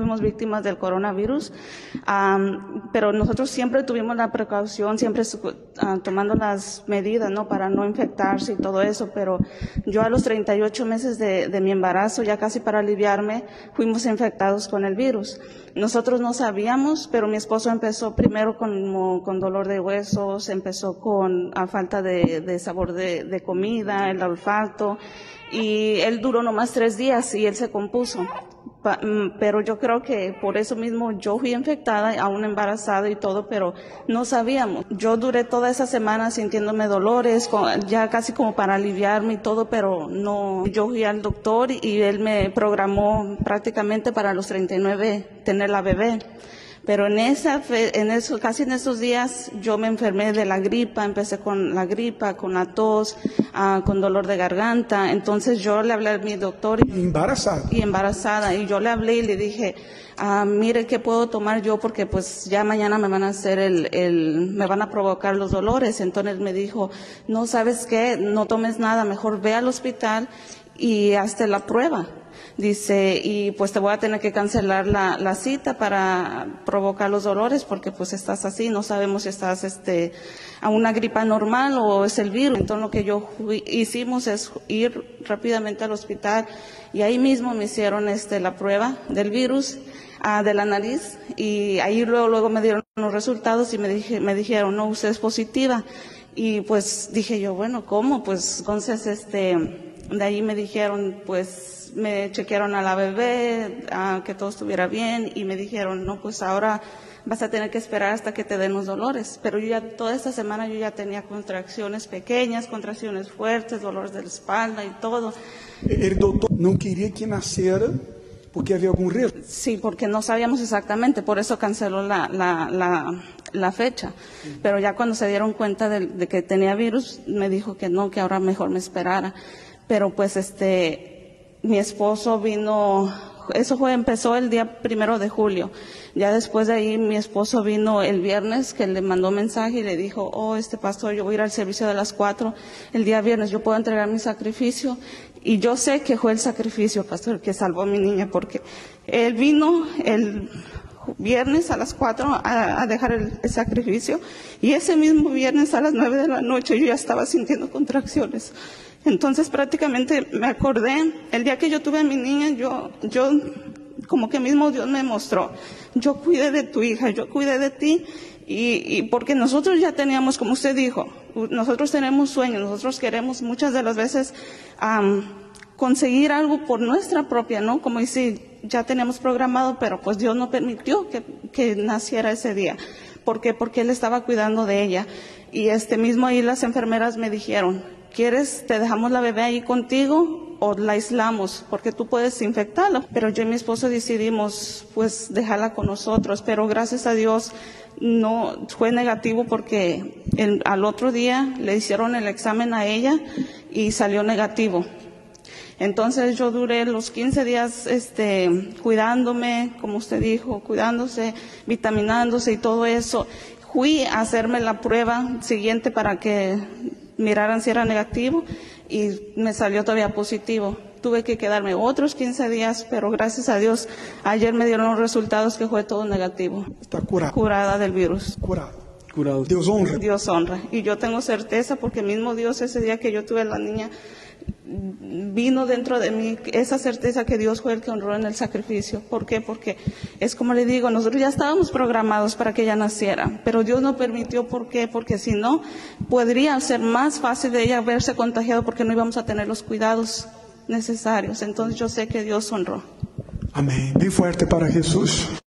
fuimos víctimas del coronavirus, pero nosotros siempre tuvimos la precaución, siempre tomando las medidas, ¿no? Para no infectarse y todo eso, pero yo a los 38 meses de mi embarazo, ya casi para aliviarme, fuimos infectados con el virus. Nosotros no sabíamos, pero mi esposo empezó primero con dolor de huesos, empezó con falta de sabor de comida, el olfato, y él duró nomás 3 días y él se compuso. Pero yo creo que por eso mismo yo fui infectada, aún embarazada y todo, pero no sabíamos. Yo duré toda esa semana sintiéndome dolores, ya casi como para aliviarme y todo, pero no. Yo fui al doctor y él me programó prácticamente para los 39 tener la bebé. Pero casi en esos días yo me enfermé de la gripa, empecé con la gripa, con la tos, con dolor de garganta. Entonces yo le hablé a mi doctor. Embarazada. Y yo le hablé y le dije, mire, ¿qué puedo tomar yo? Porque pues ya mañana me van a hacer me van a provocar los dolores. Entonces me dijo, no, ¿sabes qué? No tomes nada, mejor ve al hospital y hazte la prueba. Dice, y pues te voy a tener que cancelar la cita para provocar los dolores porque pues estás así, no sabemos si estás a una gripa normal o es el virus. Entonces lo que hicimos es ir rápidamente al hospital y ahí mismo me hicieron la prueba del virus de la nariz y ahí luego me dieron los resultados y me dijeron, no, usted es positiva. Y pues dije yo, bueno, ¿cómo? Pues entonces de ahí me dijeron, pues me chequearon a la bebé, que todo estuviera bien y me dijeron, no, pues ahora vas a tener que esperar hasta que te den los dolores. Pero yo ya toda esta semana yo ya tenía contracciones pequeñas, contracciones fuertes, dolores de la espalda y todo. El doctor no quería que naciera porque había algún riesgo. Sí, porque no sabíamos exactamente, por eso canceló la fecha. Pero ya cuando se dieron cuenta de que tenía virus, me dijo que no, que ahora mejor me esperara. Pero pues mi esposo vino, empezó el día 1 de julio. Ya después de ahí mi esposo vino el viernes, que le mandó mensaje y le dijo, pastor, yo voy a ir al servicio de las 4 el día viernes, yo puedo entregar mi sacrificio. Y yo sé que fue el sacrificio, pastor, que salvó a mi niña, porque él vino el viernes a las 4 a dejar el sacrificio y ese mismo viernes a las 9 de la noche yo ya estaba sintiendo contracciones. Entonces prácticamente me acordé, el día que yo tuve a mi niña, yo como que mismo Dios me mostró, yo cuidé de tu hija, yo cuidé de ti, y porque nosotros ya teníamos, como usted dijo, nosotros tenemos sueños, nosotros queremos muchas de las veces conseguir algo por nuestra propia, ¿no? Como dice, ya teníamos programado, pero pues Dios no permitió que naciera ese día. ¿Por qué? Porque Él estaba cuidando de ella. Y mismo ahí las enfermeras me dijeron, ¿quieres, te dejamos la bebé ahí contigo o la aislamos? Porque tú puedes infectarla. Pero yo y mi esposo decidimos, pues, dejarla con nosotros. Pero gracias a Dios no fue negativo porque al otro día le hicieron el examen a ella y salió negativo. Entonces yo duré los 15 días cuidándome, como usted dijo, cuidándose, vitaminándose y todo eso. Fui a hacerme la prueba siguiente para que miraran si era negativo y me salió todavía positivo. Tuve que quedarme otros 15 días, pero gracias a Dios ayer me dieron los resultados que fue todo negativo. Está curada. Curada del virus. Curado. Dios honra. Dios honra. Y yo tengo certeza porque mismo Dios ese día que yo tuve a la niña vino dentro de mí esa certeza que Dios fue el que honró en el sacrificio. ¿Por qué? Porque es como le digo, nosotros ya estábamos programados para que ella naciera, pero Dios no permitió. ¿Por qué? Porque si no, podría ser más fácil de ella verse contagiado porque no íbamos a tener los cuidados necesarios. Entonces yo sé que Dios honró. Amén. Bien fuerte para Jesús.